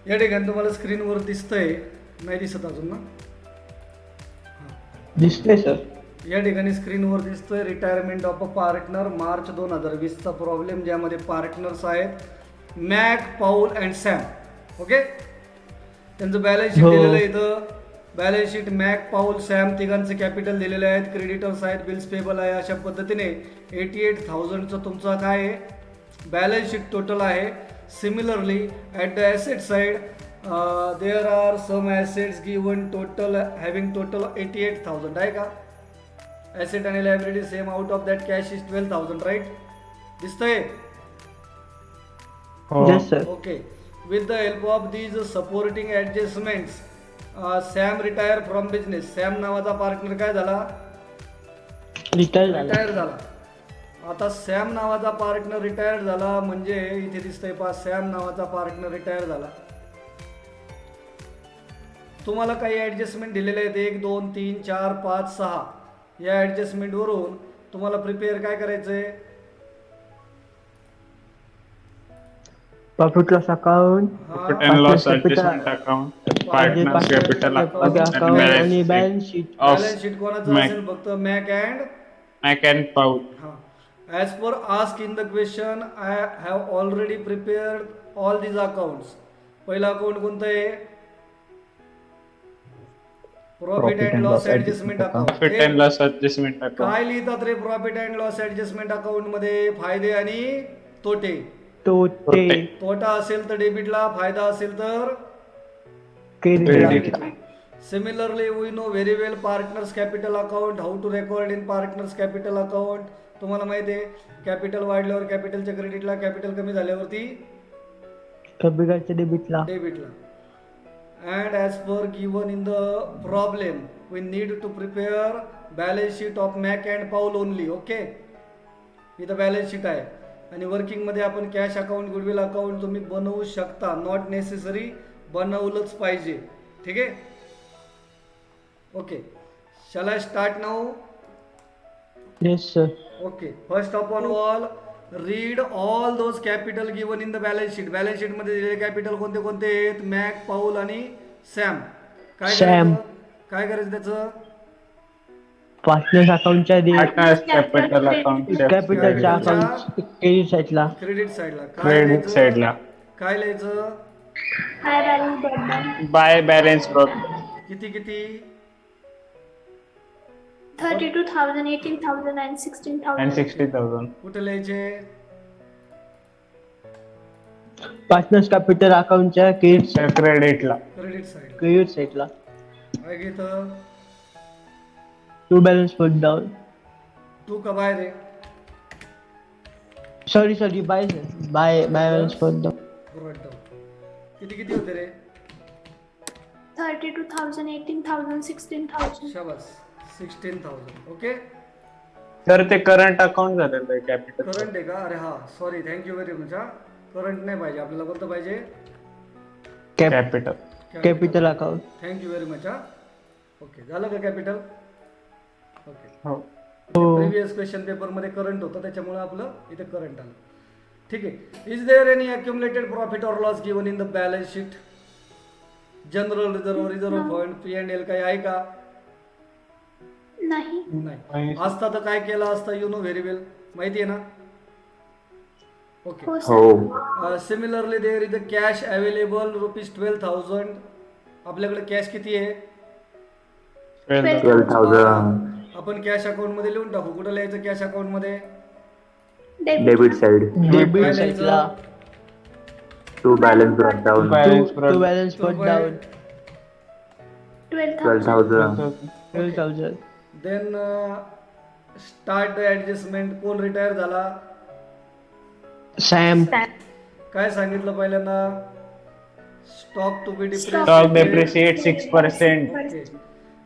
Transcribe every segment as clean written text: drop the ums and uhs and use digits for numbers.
या ठिकाणी तुम्हाला स्क्रीनवर दिसतंय, नाही दिसत अजून ना? दिसतंय सर. या ठिकाणी स्क्रीनवर दिसतोय retirement of a partner March 2020चा प्रॉब्लेम, ज्यामध्ये पार्टनर्स आहेत Mac, Paul and Sam. Okay, त्यांचं बॅलन्स शीट दिलेलं आहे इथं. Balance sheet Mac, Paul, Sam तिघांचे कॅपिटल दिलेले आहेत, क्रेडिटर्स आहेत, बिल्स पेबल आहे. अशा पद्धतीने 88,000चं तुमचं काय आहे बॅलन्स शीट टोटल आहे. Similarly at the asset side there are some assets given total having total 88,000 आहे का? ॲसेट आणि liability same. Out of that cash is 12,000. Right, दिसतंय? Yes sir. Okay, with the help of these supporting adjustments Sam retire from business. Sam नावाचा partner काय झाला? Retire झाला. आता Sam नावाचा पार्टनर रिटायर झाला म्हणजे इथे दिसतंय पहा, सॅम नावाचा पार्टनर रिटायर झाला. तुम्हाला काही ॲडजस्टमेंट दिलेले आहेत 1, 2, 3, 4, 5, 6. या ॲडजस्टमेंटवरून तुम्हाला प्रिपेअर काय करायचं आहे? Profit loss account, profit and loss adjustment account, partners capital account आणि बॅलन्स शीट. बॅलन्स शीट कोणाचं असेल? फक्त Mac and Paul. As per ask in the question I have already prepared all these accounts. पहिलं account कोणतं आहे? Profit and loss adjustment profit and account. Loss adjustment account. काय लिहितात रे profit and loss adjustment account मध्ये? फायदे आणि तोटे. तोटा असेल तर डेबिटला, फायदा असेल तर credit. Similarly we know very well partners capital account, how to record in partners capital account. तुम्हाला माहिती आहे कॅपिटल वाढल्यावर कॅपिटलच्या क्रेडिटला, कॅपिटल कमी झाल्यावरती कॅपिटलच्या डेबिटला. And as per given in the problem we need to prepare balance sheet of Mac and Paul only. Okay, इथं बॅलन्स शीट आहे आणि वर्किंगमध्ये आपण कॅश अकाउंट, गुडविल अकाउंट तुम्ही बनवू शकता. नॉट नेसेसरी बनवलंच पाहिजे. ठीक आहे? Okay, shall I start now? Yes sir. Okay, first of all read all those capital given in the balance sheet. Balance sheet मध्ये दिलेले कॅपिटल कोणते कोणते आहेत? मॅक, पाऊल आणि सॅम. काय करायचं त्याचं? पार्टनर्स अकाउंटच्या पार्टनर्स कॅपिटल अकाउंट, कॅपिटलच्या अकाउंट क्रेडिट साईडला. क्रेडिट साईडला क्रेडिट साईडला काय लिहायचं? By balance brought. किती 32,000, 18,000 and 16,000. 60,000. कुठे लिहायचे? पार्टनर्स कॅपिटल अकाउंटच्या क्रेडिटला. Credit side. साईडला. काय घेतं? To balance put down. तू का बाय रे? Sorry by balance put down. किती होते रे? 32,000, 18,000, 16,000. शाबास, 16,000. ओके, तर ते करंट अकाउंट झालेलं आहे कॅपिटल. करंट आहे का? अरे हा, sorry, thank you very much. Current नाही पाहिजे आपल्याला, कोणतं पाहिजे? Capital account. Thank you very much. Okay, झालं का कॅपिटल? ओके, हो. प्रिव्हियस क्वेश्चन पेपर मध्ये करंट होतं त्याच्यामुळे आपलं इथे करंट आलं. ठीक आहे. Is there any accumulated profit or loss given in the balance sheet? General reserve fund, P&L काही आहे का? नाही. असता तर काय केलं असतं? यू नो व्हेरी वेल, माहिती आहे ना? Okay. Similarly there is a cash available ₹12,000. आपल्याकडे कॅश किती आहे? 12,000. आपण कॅश अकाउंट मध्ये लिहून टाकू. कुठं लिहायचं कॅश अकाउंट मध्ये? Debit side. डेबिट साईडला. To balance brought down. To balance put down. 12,000. 12,000. Then start the adjustment. कोण रिटायर झाला? सॅम. काय सांगितलं पहिल्यांदा? Stock to be stock depreciate 6%.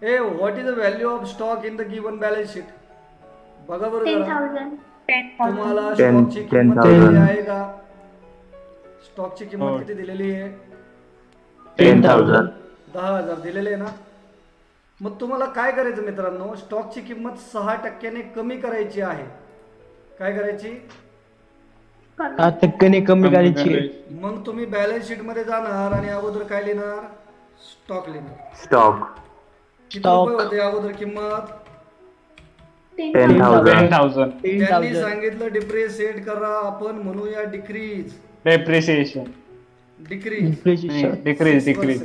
Uh, what is the value of stock in the given balance sheet? बघा बरं जरा. 10,000. तुम्हाला स्टॉकची किंमत दिलेली आहे का? स्टॉकची किंमत किती दिलेली आहे? 10,000. 10,000 दिलेले आहे ना? मग तुम्हाला काय करायचं मित्रांनो? स्टॉकची किंमत 6% कमी करायची आहे. काय करायची? आता कमी कमी करायची करायची. मग तुम्ही बॅलन्स शीट मध्ये जाणार आणि अगोदर काय लिहिणार? स्टॉक लिहिणार. Stock किती Stock. रुपये होते अगोदर किंमत? 10,000. 10,000 त्यांनी 10,000 सांगितलं डिप्रिशिएट करा, आपण म्हणूया decrease. depreciation decrease depreciation decrease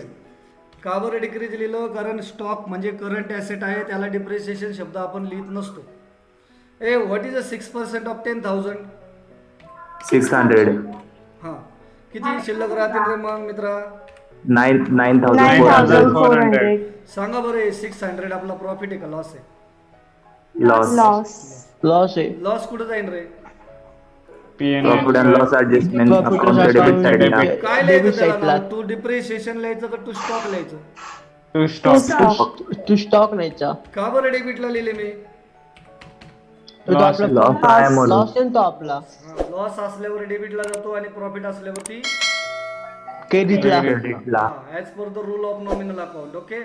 का बरं डिक्रीज लिहिलं? कारण स्टॉक म्हणजे करंट ॲसेट आहे, त्याला डिप्रिसिएशन शब्द आपण लिहित नसतो. What is a 6% of 10,000? 600. हां, किती शिल्लक राहतील रे मग मित्रा? 9,400. 9,400 सांगा बरं, 600 आपला प्रॉफिट आहे का लॉस आहे? Loss. लॉस आहे लॉस कुठं जाईल रे? P&L Profit and loss adjustment Profit account and debit loss side ला. debit. काय Debit लिहायचं त्याला side ला. नाव? टू डिप्रिसिएशन लिहायचं का टू स्टॉक लिहायचं? to stock तू स्टॉक नाहीचा का बरं डेबिटला लिहिले मी? तो Loss आपला Loss आहे म्हणून. लॉस आहे तो आपला लॉस असल्यावर डेबिटला जातो आणि प्रॉफिट असल्यावरती क्रेडिटला Credit ला. As per the rule of nominal account. Okay,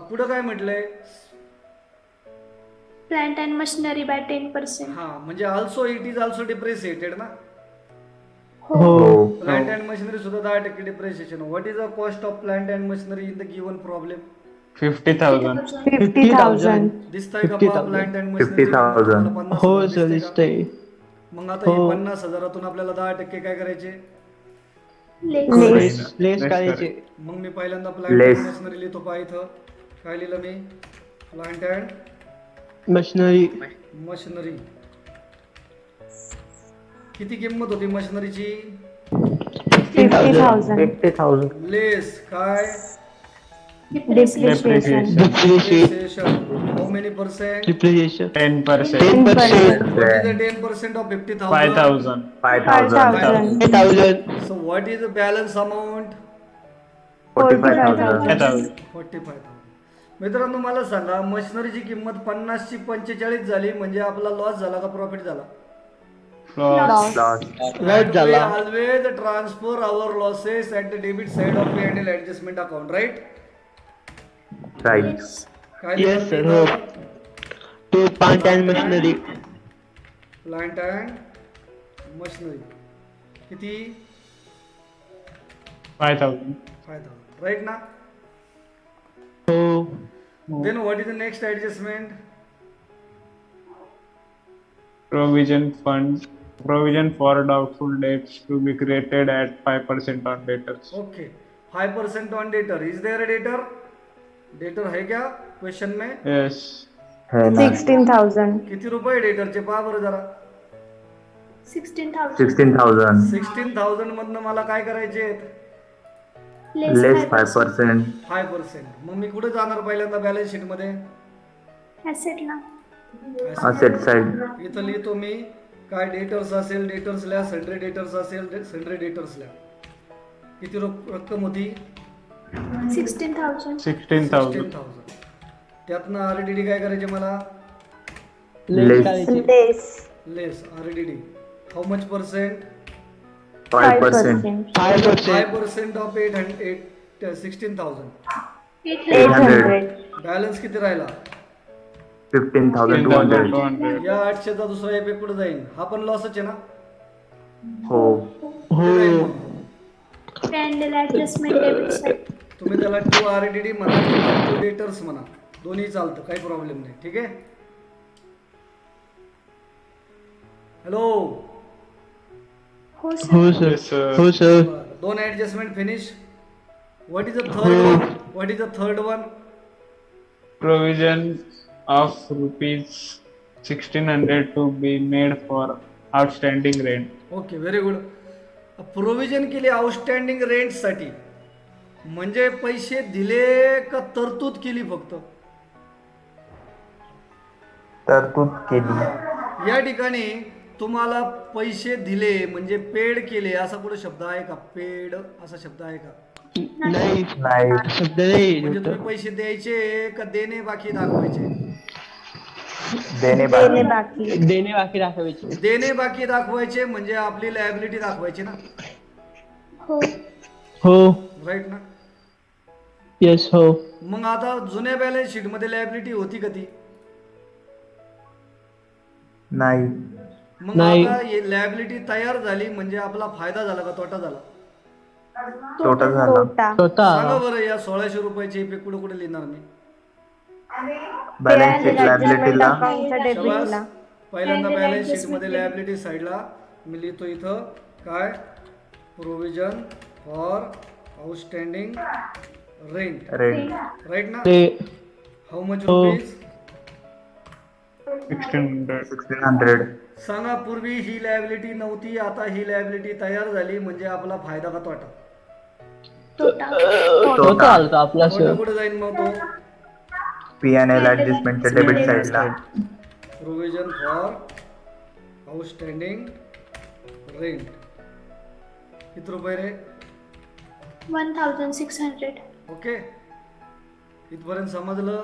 पुढे काय म्हटलंय? Plant and machinery by 10%. हा, म्हणजे also it is also depreciated ना. हो प्लांट अँड मशिनरी सुद्धा 10% depreciation. What is the cost of plant and machinery in the given problem? 50,000 50,000 दिसतंय का 50,000. Plant and machinery? 50,000. हो सर दिसतंय मग आता हो. 50,000 आपल्याला 10% काय करायचे? लेस लेस करायचे मग मी पहिल्यांदा प्लांट Less. अँड मशिनरी लिहितो. पहा इथं काय लिहिलं मी? Plant and machinery machinery. किती किंमत होती मशिनरीची? 50,000 50,000. लेस काय? depreciation depreciation. How many percent? Depreciation 10% 10% What is the 10% of 50,000? 5,000 5,000. 10,000 So what is the balance amount? 45,000. 5,000 45,000. मित्रांनो मला सांगा, मशिनरीची किंमत 50 ची 45 झाली म्हणजे आपला लॉस झाला का प्रॉफिट झाला? loss Loss. राईट झाला always transfer our losses at the debit side of P&L adjustment account. Right? Right. काय येस सर हो तो plant and machinery plant and machinery किती? 5,000 5,000. राईट ना? हो Then what is the next adjustment? provision for doubtful debts to be created at 5% on debtors. Okay. 5% on debtor. Is there a debtor? Debtor है क्या question में? Yes, है ना. 16,000. किती रुपये डेटरचे पहा बरं जरा. 16,000. 16,000. 16,000 मधनं मला काय करायचे? Less 5%. 5%. मग मी कुठे जाणार पहिल्यांदा बॅलन्स शीट मध्ये? Asset ला. Asset side. इथं लिहितो मी काय डेटर्स असेल डेटर्स लिहा, सन्ड्री डेटर्स असेल सन्ड्री डेटर्स लिहा. किती रक्कम होती? 16,000. 16,000 16,000. त्यातनं आरडीडी काय करायचे मला? लेस करायचे Less. Less RDD. How much percent? 5%. 5% 5% of 16,000. 800. Balance किती राहिला? 15,200. 15,200 या 800चा दुसरा एफेक्ट कुठे जाईल? हा पण लॉसच आहे ना? हो. कुठे जाईल मग? P&L adjustment debit side. तुम्ही त्याला टू आरडीडी म्हणा किंवा टू डेटर्स म्हणा, दोन्ही चालतं, काही प्रॉब्लेम नाही. ठीक आहे? हॅलो, हो सर. हो सर Yes, sir. हो सर दोन adjustment finish. What is the third one? What is the third one? provision of rupees 1,600 to be made for outstanding rent. Okay, very good. Provision केली outstanding रेंटसाठी, म्हणजे पैसे दिले का तरतूद केली फक्त? तरतूद केली. या ठिकाणी तुम्हाला पैसे दिले म्हणजे पेड केले असा कुठे शब्द आहे का? पेड असा शब्द आहे का? नाही नाही. शब्द नाही म्हणजे तुम्ही पैसे द्यायचे का देणे बाकी दाखवायचे? देणे देणे बाकी. बाकी. देणे बाकी दाखवायचे देणे बाकी दाखवायचे म्हणजे आपली लायबिलिटी दाखवायची ना? हो. हो राईट ना? येस हो मग आता जुन्या बॅलन्स शीट मध्ये लायबिलिटी होती का ती? नाही. मग नाही. आता लॅबिलिटी तयार झाली म्हणजे आपला फायदा झाला का तोटा झाला? तोटा झाला. तोटा. स्वतः सांगा बरं, या 1600 रुपयाचे इफेक्ट कुठे कुठे लिहिणार मी? बॅलन्स शीट Adjustment लायबिलिटीला. accountच्या शाबास. डेबिटला. पहिल्यांदा Handle बॅलन्स शीट adjustment मध्ये debit. लायबिलिटी साईडला मी लिहितो इथं काय, provision for outstanding rent, rent. Right ना? ते हाऊ मच हो. रुपीज? 1600. 1600. सांगा, पूर्वी ही लायबिलिटी नव्हती, आता ही लायबिलिटी तयार झाली म्हणजे आपला फायदा का तोटा? तोटा. तोटा आलता आपला तोटा सर. कुठे जाईल मग तो? P&L ऍडजस्टमेंटच्या डेबिट साईडला. Provision for outstanding rent. किती रुपये रे? 1600. ओके, इथपर्यंत समजलं?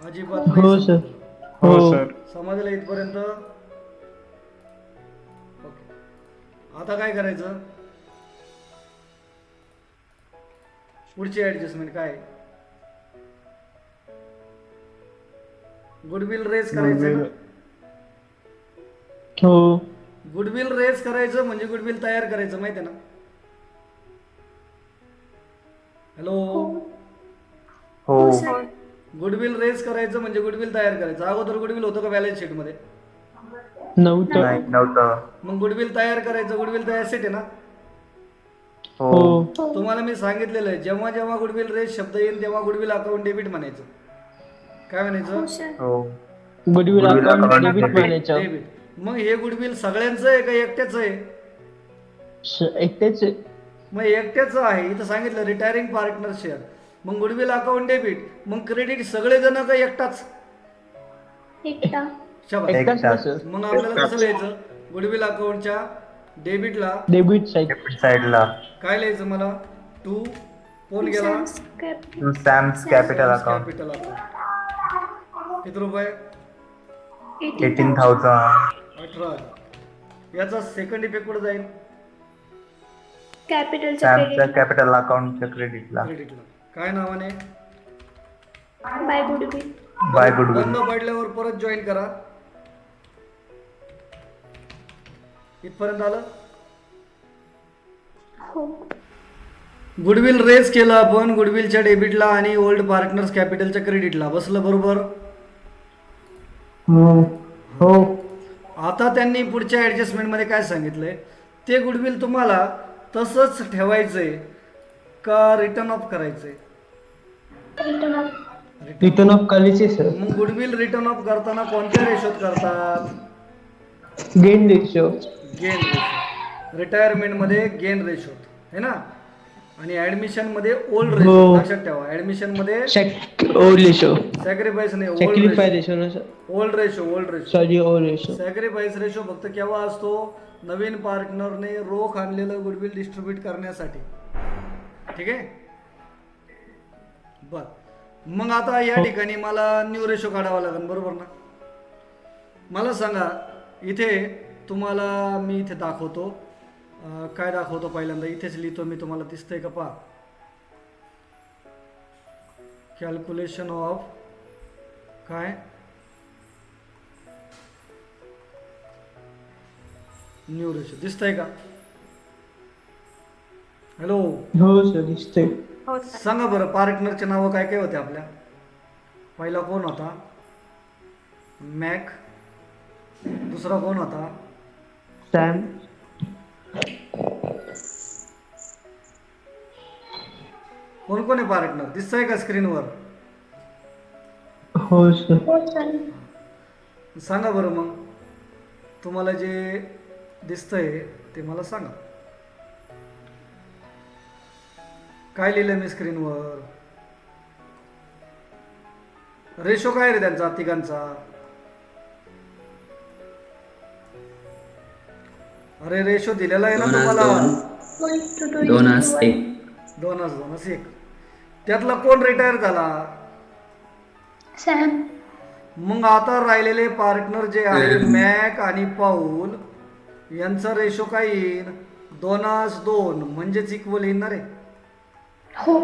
अजिबात हो नाही सर. समजलं. हो सर. समजलं इथपर्यंत? ओके, आता काय करायचं? पुढची ऍडजस्टमेंट काय? गुडविल रेस करायचं ना? हो. गुडविल रेस करायचं म्हणजे गुडविल तयार करायचं, माहिती आहे ना? हॅलो, हो. सर. गुडविल रेस करायचं म्हणजे गुडविल तयार करायचं. अगोदर गुडविल होतं का बॅलन्स शीट मध्ये? नव्हतं. नाही, नव्हतं. मग गुडविल तयार करायचं. गुडविल तर ॲसेट आहे ना? हो. हो. तुम्हाला मी सांगितलेलं आहे, जेव्हा जेव्हा गुडविल रेस शब्द येईल तेव्हा गुडविल अकाउंट डेबिट म्हणायचं. काय म्हणायचं? हो सर. हो. Goodwill Goodwill account account debit debit. म्हणायचं. डेबिट. मग हे गुडविल सगळ्यांचं आहे का एकट्याचं आहे? एकटेच मग एकट्याचं आहे. इथं सांगितलं रिटायरिंग पार्टनर शेअर. मग गुडविल अकाउंट डेबिट. मग क्रेडिट सगळेजण का एकटाच? एकटा. शाबास. एकटाच एकटाच. सर. मग आपल्याला कसं लिहायचं? गुडविल अकाउंटच्या डेबिटला डेबिट साईड. डेबिट साईडला. काय लिहायचं मला? टू कोण गेला? Sam's Cap- to Sam's capital account. Capital account. किती रुपये? 18,000. 18,000. याचा सेकंड इफेक्ट कुठे जाईल? कॅपिटलच्या सॅमच्या क्रेडिट कॅपिटल अकाउंटच्या क्रेडिटला. क्रेडिटला. काय नावाने? By goodwill. By goodwill. बंद पडल्यावर परत जॉईन करा. इथपर्यंत आलं? हो. गुडविल रेस केलं आपण गुडविलच्या डेबिटला आणि ओल्ड पार्टनर्स कॅपिटलच्या क्रेडिटला. बसलं बरोबर? हो. आता त्यांनी पुढच्या ॲडजस्टमेंटमध्ये काय सांगितलंय? ते गुडविल तुम्हाला तसंच ठेवायचंय का रिटर्न ऑफ करायचंय? रिटर्न ऑफ करायचे सर. मग गुडविल रिटर्न ऑफ करताना कोणत्या रेशोत करतात? Gain ratio. Gain ratio. रिटायरमेंटमध्ये गेन रेशो है ना? आणि ऍडमिशन मध्ये ओल्ड रेशो. हो. लक्षात ठेवा, ऍडमिशन मध्ये ओल्ड रेशो. सॅक्रिफाईस नाही, सॅक्रिफाय रेशो ना sir. Old ratio. Old ratio. Sorry old ratio. Sacrifice ratio फक्त केव्हा असतो? नवीन पार्टनरने रोख आणलेलं गुडविल डिस्ट्रीब्यूट करण्यासाठी. ठीक आहे? बर, मग आता या ठिकाणी मला न्यू रेशो काढावा लागेल, बरोबर ना? मला सांगा, इथे तुम्हाला मी इथे दाखवतो. काय दाखवतो? पहिल्यांदा इथेच लिहितो मी, तुम्हाला दिसतंय का? पहा, कॅल्क्युलेशन ऑफ काय न्यू रेशो. दिसतंय का? हॅलो, हो सर दिसतंय. हो सर. सांगा बरं, पार्टनरचे नावं काय काय होते आपल्या? पहिला कोण होता? मॅक. दुसरा कोण होता? सॅम. कोण कोण आहे पार्टनर? दिसतंय का स्क्रीनवर? हो सर. हो सर. सांगा बरं, मग तुम्हाला जे दिसतंय ते मला सांगा. काय लिहिलंय मी स्क्रीनवर? रेशो काय रे त्यांचा तिघांचा? अरे रेशो दिलेला आहे ना तुम्हाला? 2:1. 2:1. त्यातला कोण रिटायर झाला? सॅम. मग आता राहिलेले पार्टनर जे आहे मॅक आणि पाऊल यांचा रेशो काय येईल? 2:2 म्हणजेच इक्वल येणार आहे. हो.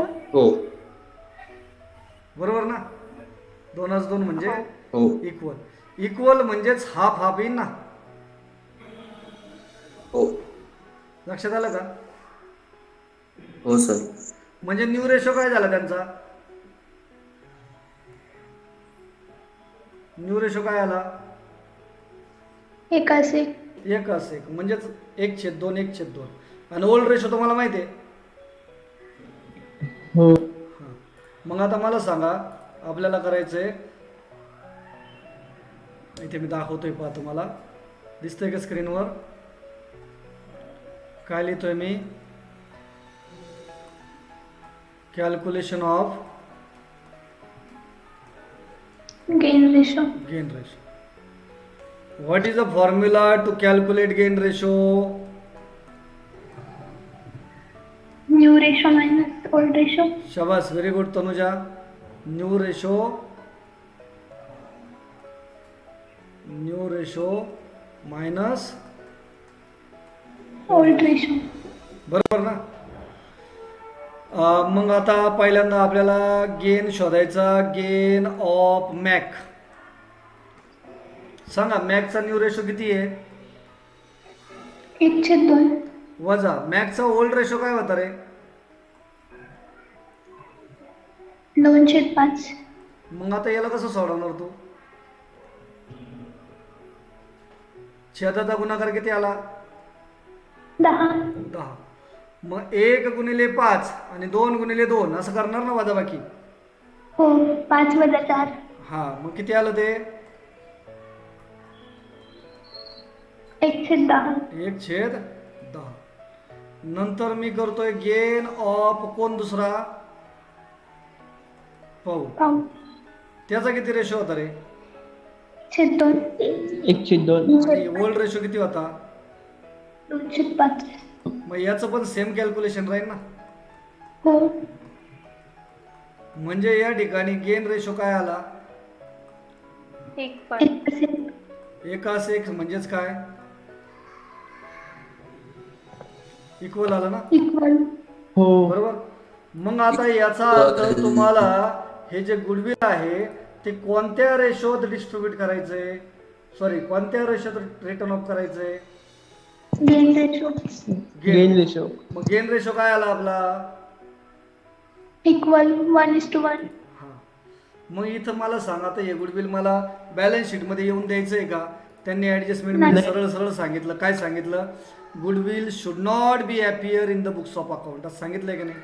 बरोबर ना? 2:2 म्हणजे हो. इक्वल. इक्वल म्हणजेच हाफ हाफ येईल ना. हो लक्षात आलं का? हो सर. म्हणजे न्यू रेशो काय झाला त्यांचा? न्यू रेशो काय आला? 1:1. 1:1 म्हणजेच 1/2 1/2. आणि ओल्ड रेशो तुम्हाला माहिती आहे. हो. हां, मग आता मला सांगा आपल्याला करायचंय, इथे मी दाखवतोय पहा, तुम्हाला दिसतंय का स्क्रीनवर? काय लिहितोय मी? Calculation of Gain ratio. gain ratio. What is the formula to calculate gain ratio? New ratio minus old ratio. शाबास, very good Tanuja. New ratio minus Old ratio. बरोबर ना? मग आता पहिल्यांदा आपल्याला गेन शोधायचा, गेन ऑफ मॅक. सांगा मॅकचा न्यू रेशो किती आहे? 1/2. वजा मॅकचा ओल्ड रेशो काय होता रे? 2/5. मग आता याला कसं सोडवणार तू? छेदाचा गुणाकार किती आला? 10. मग 1 × 5 आणि 2 × 2 असं करणार ना वजाबाकी? हो. 5 - 4. हा, मग किती आलं ते? 1/10. 1/10. नंतर मी करतोय गेन ऑफ कोण दुसरा? पाऊल. पाऊल. त्याचा किती रेशो होता रे? 1/2. 1/2. आणि ओल्ड रेशो किती होता? 2/5. मग याचं पण सेम कॅल्क्युलेशन राहील ना. हो. म्हणजे या ठिकाणी गेन रेशो काय आला? 1%. 1:1 म्हणजेच काय? इक्वल आला ना. Equal. हो. बरोबर. मग आता याचा अर्थ तुम्हाला हे जे गुडविल आहे ते कोणत्या रेशोत डिस्ट्रीब्यूट करायचंय, सॉरी कोणत्या रेशोत रिटर्न ऑफ करायचंय? Gain ratio. Gain ratio. मग गेन रेशो काय आला आपला? Equal 1:1. हा. मग इथं मला सांगा, आता हे गुडविल मला बॅलन्स शीट मध्ये येऊन द्यायचंय का? त्यांनी ऍडजस्टमेंट मध्ये सरळ सरळ सांगितलं. काय सांगितलं? Goodwill should not be appear in the books of account असं सांगितलंय का नाही?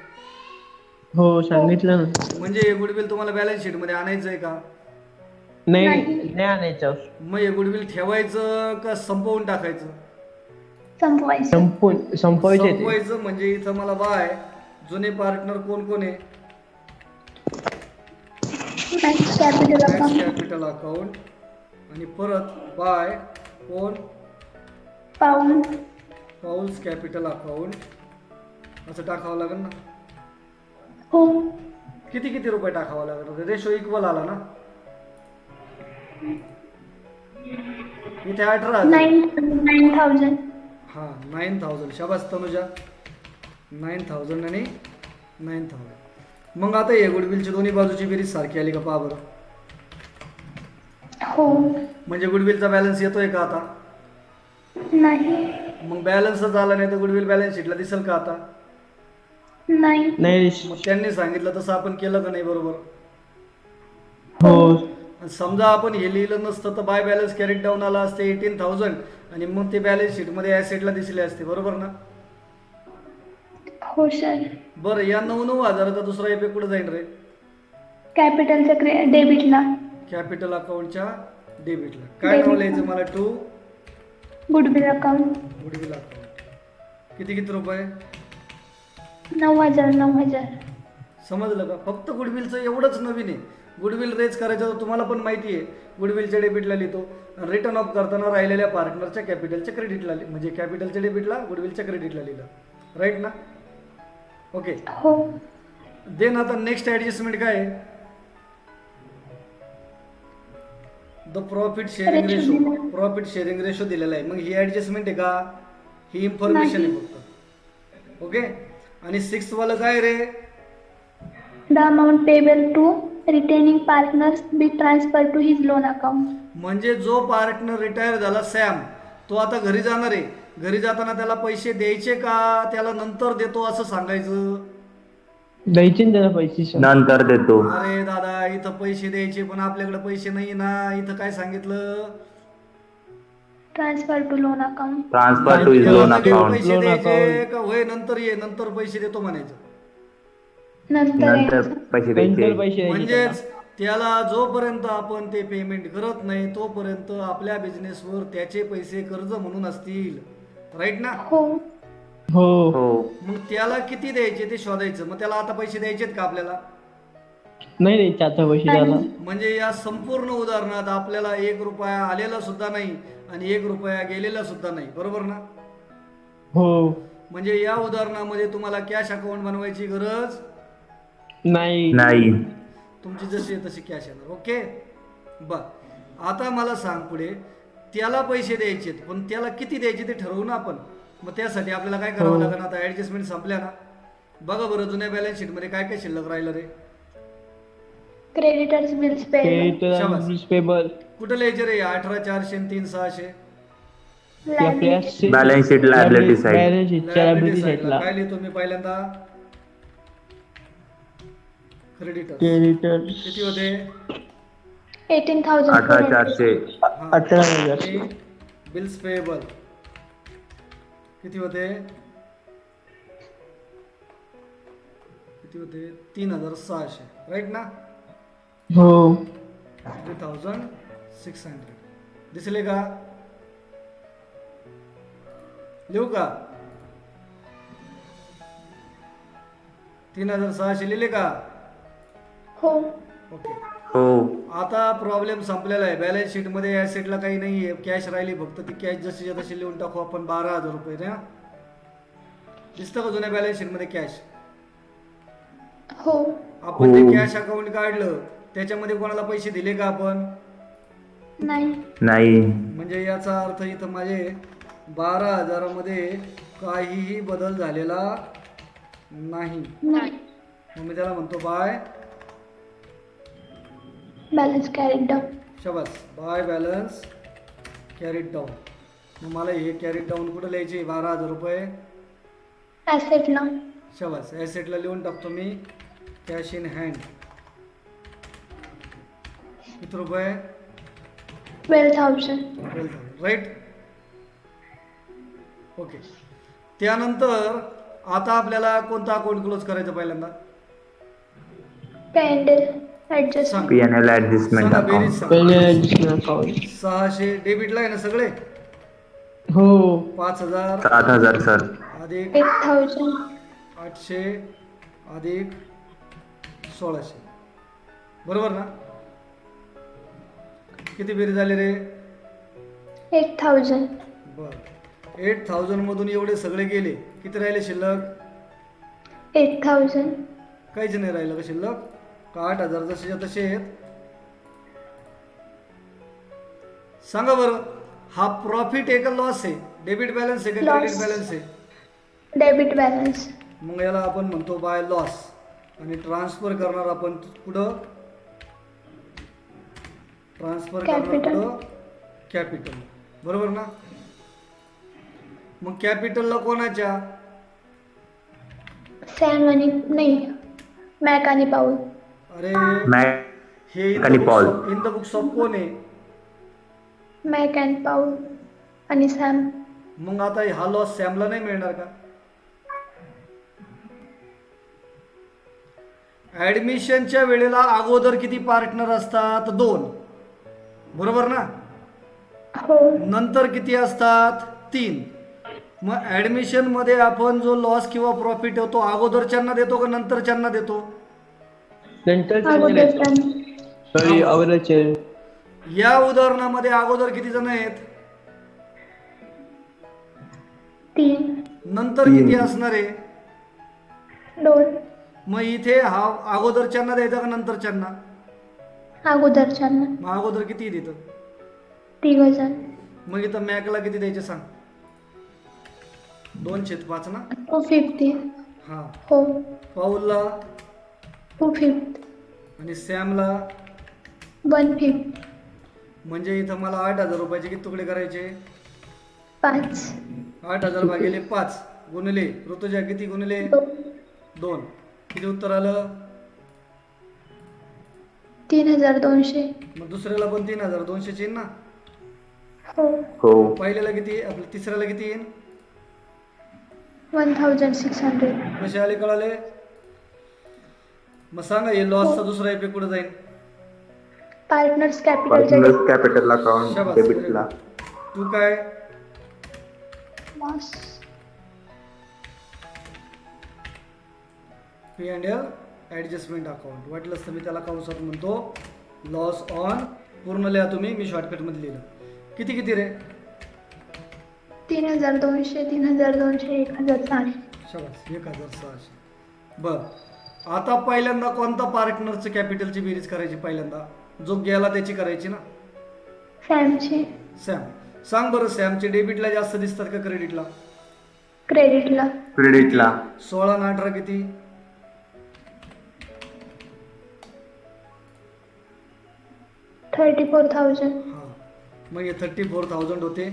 हो, सांगितलं ना. म्हणजे हे गुडविल तुम्हाला बॅलन्स शीट मध्ये आणायचंय का? नाही आणायचं. मग हे गुडविल ठेवायचं का संपवून टाकायचं? संपवायचं. संपवायचे ते. संपवायचं. म्हणजे इथं मला बाय जुने पार्टनर कोण कोण आहे? Max capital account. Capital account. आणि परत बाय कोण? पाऊल. पाऊल्स कॅपिटल अकाउंट असं टाकावं लागेल ना. हो. किती किती रुपये टाकावं लागेल? रेशो इक्वल आला ना. इथे 18,000. 9,000. हा, 9,000. शाबास तनुजा. 9,000 आणि 9,000. मग आता हे गुडविलची दोन्ही बाजूची बेरीज सारखी आली का पहा बरं. हो. म्हणजे गुडविलचा बॅलन्स येतोय का आता? नाही. मग बॅलन्सच आला नाही तर गुडविल बॅलन्स शीटला दिसेल का आता? नाही. मग त्यांनी सांगितलं तसं आपण केलं का नाही? बरोबर. हो. समजा आपण हे लिहिलं नसतं तर बाय बॅलन्स कॅरेट डाऊन आला असते 18,000 आणि मग ते बॅलन्स शीट मध्ये ऍसेटला दिसले असते. बरोबर ना? हो सर. बरं, या 9,000चा दुसरा इफेक्ट कुठे जाईल रे? कॅपिटलच्या डेबिटला. कॅपिटल अकाउंटच्या डेबिटला. काय नाव लिहायचं मला? To goodwill account. Goodwill account. किती किती रुपये? 9,000. समजलं का? फक्त गुडविलचं एवढंच नवीन आहे. गुडविल रेज करायचं तर तुम्हाला पण माहिती आहे. गुडविलच्या डेबिटला लिहितो. रिटर्न ऑफ करताना राहिलेल्या पार्टनरच्या कॅपिटलच्या क्रेडिटला, म्हणजे कॅपिटलच्या डेबिटला गुडविलच्या क्रेडिटला लिहिलं. राईट ना? ओके. हो. देन आता नेक्स्ट ऍडजस्टमेंट काय आहे? The profit sharing ratio. Profit sharing ratio दिलेला आहे. मग ही ऍडजस्टमेंट आहे का? ही इन्फॉर्मेशन आहे फक्त. ओके. आणि 6th वाला काय रे? The amount payable to retaining partners be transferred to his loan account. म्हणजे जो पार्टनर रिटायर झाला सॅम, तो आता घरी जाणार आहे. घरी जाताना त्याला पैसे द्यायचे का त्याला नंतर देतो असं सांगायचं? द्यायचे ना त्याला पैसे सर. नंतर देतो. अरे दादा, इथं पैसे द्यायचे पण आपल्याकडे पैसे नाही ना. इथं काय सांगितलं? Transfer to loan account. Transfer to his त्याला लोन लगेच अकाउंट. पैसे Loan द्यायचे account. का होय नंतर ये, नंतर पैसे देतो म्हणायचं. नंतर नंतर पैसे नंतर द्यायचे. पैसे द्यायचे म्हणजेच त्याला जोपर्यंत आपण ते पेमेंट करत नाही तोपर्यंत आपल्या बिझनेसवर त्याचे पैसे कर्ज म्हणून असतील. राईट ना? हो. हो. हो. मग त्याला किती द्यायचे ते शोधायचं. मग त्याला आता पैसे द्यायचेत का आपल्याला? नाही द्यायचे आता पैसे त्याला. म्हणजे या संपूर्ण उदाहरणात आपल्याला 1 रुपया आलेला सुद्धा नाही आणि 1 रुपया गेलेला सुद्धा नाही. बरोबर ना? हो. म्हणजे या उदाहरणामध्ये तुम्हाला कॅश अकाउंट बनवायची गरज नाही. नाही. तुमची जशी आहे तशी कॅश येणार. ओके, बर. आता मला सांग पुढे, त्याला पैसे द्यायचेत पण त्याला किती द्यायचे ते ठरवू ना आपण. मग त्यासाठी आपल्याला काय करावं लागेल? आता ऍडजस्टमेंट संपल्या ना. बघा बरं जुन्या बॅलन्स शीट मध्ये काय काय शिल्लक राहिलं रे? Creditors bills payable. शाबास. Credit payable. कुठं लिहायचे रे? 18,400 आणि 3,600. Liability. Balance sheet liability side. Balance शीटच्या लायबिलिटी Liability side ला साईडला. काय लिहितो मी पहिल्यांदा? क्रेडिटर क्रेडिटर्स किती होते? 18,400. 18,400. 18,000. बिल्स पेएबल किती होते? 3,600. राईट ना? हो. 3,600 दिसले का? लिहू का? 3,600 लिहिले का? हो. ओके. हो. आता प्रॉब्लेम संपलेला आहे. बॅलन्स शीट मध्ये ऍसेटला काही नाही आहे, कॅश राहिली फक्त. ती कॅश जशीच्या तशी लिहून टाकू आपण 12,000 रुपये. ना दिसतं का जुन्या बॅलन्स शीट मध्ये कॅश? हो. आपण जे कॅश अकाउंट काढलं त्याच्यामध्ये कोणाला पैसे दिले का आपण? नाही. नाही. म्हणजे याचा अर्थ इथं माझे 12,000 मध्ये काहीही बदल झालेला नाही. नाही. मग मी त्याला म्हणतो बाय Balance carried down. शाबास, बाय बॅलन्स कॅरीड डाऊन. मग मला हे कॅरीड डाऊन कुठं लिहायचे? 12,000 रुपये. Asset ला. शाबास, ॲसेटला लिहून टाकतो मी कॅश इन हँड. किती रुपये? 12,000. 12,000. राईट? ओके. त्यानंतर आता आपल्याला कोणता अकाउंट क्लोज करायचं पहिल्यांदा? P&L adjustment. सांग. P&L ऍडजस्टमेंट सांगा, अकाउंट. बेरीज सांग. पहिले ऍडिशनल अकाउंट. 600 डेबिटला आहे ना सगळे? हो. 5,000 7,000 सर. अधिक 8,000. 800 अधिक 1,600. बरोबर ना? किती बेरीज झाले रे? 8,000. बर. 8,000 मधून एवढे सगळे गेले. किती राहिले शिल्लक? 8,000. काहीच नाही राहिलं का शिल्लक? का 8,000 जसे तसे आहेत? सांगा बरं. हा प्रॉफिट आहे का लॉस आहे? डेबिट बॅलन्स आहे का Loss. क्रेडिट बॅलन्स आहे? Debit balance. मग याला आपण म्हणतो बाय लॉस. आणि ट्रान्सफर करणार आपण कुठं? ट्रान्सफर करणार Capital. कुठं? कॅपिटल. बरोबर ना? मग कॅपिटलला कोणाच्या? सॅम आणि नाही मॅक आणि पाऊल. अरे मॅक हे आणि Paul. In the books of कोण आहे? मॅक अँड पाऊल आणि सॅम. मग आता हा लॉस सॅमला नाही मिळणार का? ऍडमिशनच्या वेळेला अगोदर किती पार्टनर असतात? 2. बरोबर ना? हो. नंतर किती असतात? 3. मग ऍडमिशन मध्ये आपण जो लॉस किंवा प्रॉफिट होतो अगोदरच्यांना देतो का नंतरच्यांना देतो? नंतर अगोदर. सॉरी अगोदरचे. या उदाहरणामध्ये अगोदर किती जण आहेत? 3. नंतर किती असणार आहे? 2. मग इथे हा अगोदरच्यांना द्यायचा का नंतरच्यांना? अगोदरच्यांना. मग अगोदर किती देतं? 3,000. मग इथं मॅकला किती द्यायचे सांग? 2/5 ना? 250. हा. हो. पाऊलला? 250. आणि सॅमला 150. म्हणजे इथं मला 8,000 रुपयाचे किती तुकडे करायचे? 5. 8,000 भागिले 5 गुणिले ऋतुजा किती गुणिले 2. किती उत्तर आलं? 3200. मग दुसऱ्याला पण 3200 येईन ना? हो. हो. पहिल्याला किती? आपल्या तिसऱ्याला किती येईन? 1600. कसे आले कळाले? मग सांगा हे लॉसचा दुसरा इफेक्ट कुठे जाईल? Partners capital. Personal capital account शाबास. डेबिटला. तू काय? लॉस. P&L adjustment account. वाटलंच तर मी त्याला कंसात म्हणतो लॉस ऑन. पूर्ण लिहा तुम्ही, मी शॉर्टकटमध्ये लिहिलं. किती किती रे? 3200, 3200, 1600. शाबास, 1600. बरं, आता पहिल्यांदा कोणता पार्टनरचं कॅपिटलची बेरीज करायची? पहिल्यांदा जो गेला त्याची करायची ना. सॅमची. सॅम. सांग बरं, सॅमचे डेबिटला जास्त दिसतात का क्रेडिटला? क्रेडिटला. क्रेडिटला. 16 आणि 18 किती? 34,000. हां, मग हे 34,000 होते.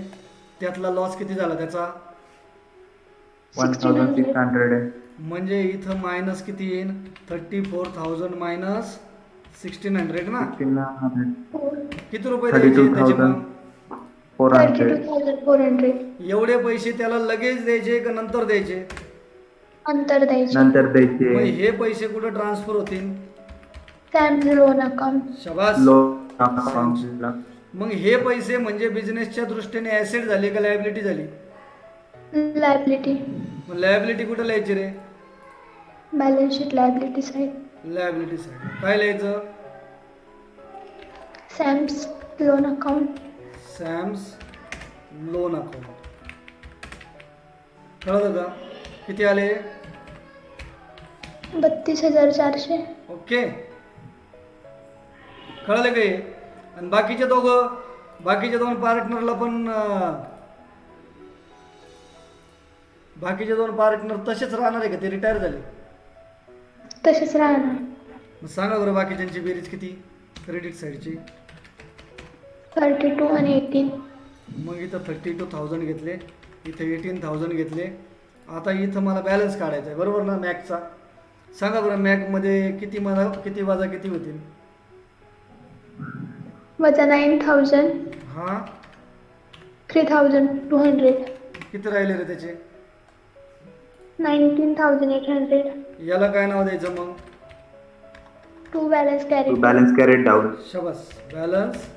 त्यातला लॉस किती झाला त्याचा? 1600. म्हणजे इथं मायनस किती येईन? 34,000 मायनस 1600 ना. 1600. किती रुपये द्यायचे त्याचे मग? 400. 32,400. एवढे पैसे त्याला लगेच द्यायचे का नंतर द्यायचे? अंतर द्यायचे. नंतर मग द्यायचे. हे पैसे कुठे ट्रान्सफर होतील? Sam's loan account. शाबास. लोन अकाउंटला. मग हे पैसे म्हणजे बिझनेसच्या दृष्टीने ऍसेट झाली का लायबिलिटी झाली? लायबिलिटी. मग लायबिलिटी कुठे लिहायची रे? Balance sheet liability side. Liability side. काय लिहायचं? Sam's loan account. Sam's loan account. कळलं का? किती आले? 32,400. ओके, कळलं का हे? आणि बाकीचे दोन पार्टनरला पण बाकीचे 2 पार्टनर तसेच राहणार आहे का? ते रिटायर झाले? तसेच राहणार. मग सांगा बरं बाकीच्यांची बेरीज किती क्रेडिट साईडची? 32 आणि 18. मग इथं 32,000 घेतले, इथं 18,000 घेतले. आता इथं मला बॅलन्स काढायचा आहे, बरोबर ना, मॅकचा. सांगा बरं मॅकमध्ये किती मला किती वजा किती होतील? वजा 9,000. हां, 3,200. किती राहिले रे त्याचे? 19,800. याला काय नाव द्यायचं मग? To balance to carry. Balance carried down. शाबास, बॅलन्स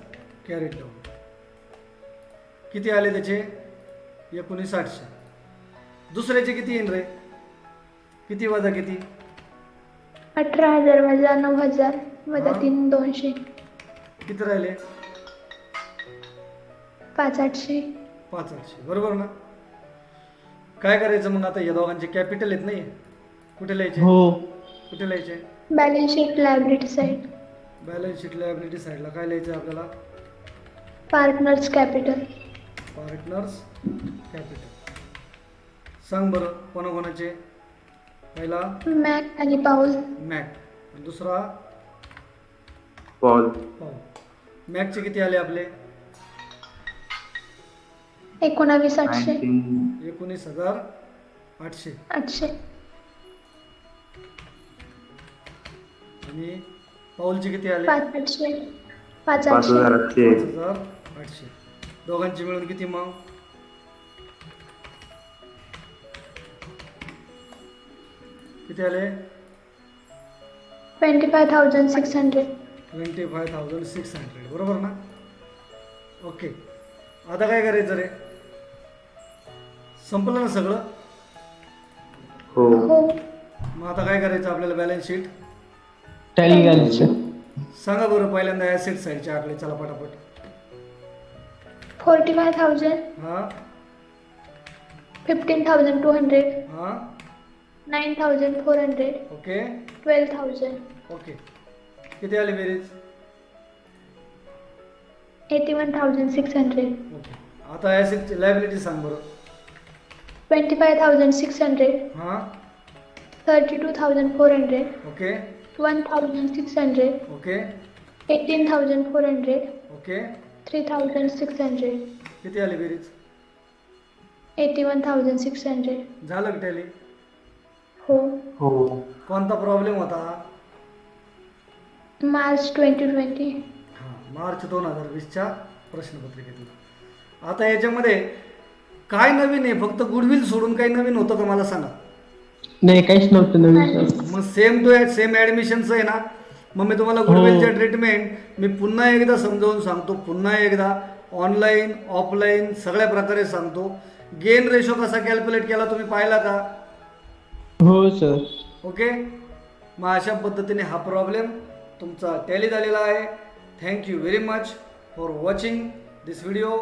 कॅरेट डाऊन. किती आले त्याचे? 19,800. दुसऱ्याचे किती येईल रे? किती वजा किती? 18,000 वजा 9,000 वजा हा. 3,200. किती राहिले? 5,800. 5,800. बरोबर ना. काय करायचं मग? आता या दोघांचे कॅपिटल आहेत नाही, कुठे लिहायचे? हो. कुठे लिहायचे? Balance sheet liability side. Balance sheet liability साईडला काय लिहायचं आपल्याला? Partners capital. Partners capital. सांग बरं कोणाकोणाचे? पहिला मॅक आणि पाऊल. मॅक, आणि दुसरा पॉल. पाऊल. मॅकचे किती आले आपले? 19,800. 19,800. 800. आणि पाऊलचे किती आले? 5,800. 5,800. 5,800. 5,800. दोघांचे मिळून किती मग? किती आले? 25,600. 25,600. बरोबर ना. ओके, आता काय करायचं रे? संपलं ना सगळं? हो. हो. मग आता काय करायचं आपल्याला? बॅलन्स शीट टॅली करायचं. सांगा बरं पहिल्यांदा ॲसेट साईडचे आकडे. चला पटापट. 45,000. हां 15,200. हां 9,400. ओके 12,000. ओके. किती आले बेरीज? 81,600. ओके. आता ॲसेटची लायबिलिटी सांग बरं. 25,600. हां 32,400. ओके 1,600, ओके 18,400, ओके 3,600, किती आली बेरीज? 81,600. झालं टॅली? हो. हो. कोणता प्रॉब्लेम होता? मार्च 2020. हां, मार्च 2020च्या प्रश्नपत्रिकेतून. आता याच्यामध्ये काय नवीन आहे? फक्त गुडविल सोडून काही नवीन होतं का मला सांगा. नाही, काहीच नव्हतं नवीन सर. मग सेम ॲडमिशनचं आहे ना. मग मी तुम्हाला गुडविलचे ट्रीटमेंट मी पुन्हा एकदा समजावून सांगतो, पुन्हा एकदा ऑनलाईन ऑफलाईन सगळ्या प्रकारे सांगतो. गेन रेशो कसा कॅल्क्युलेट केला तुम्ही पाहिला का? हो सर. ओके. मग अशा पद्धतीने हा प्रॉब्लेम तुमचा टॅली झालेला आहे. Thank you very much for watching this video.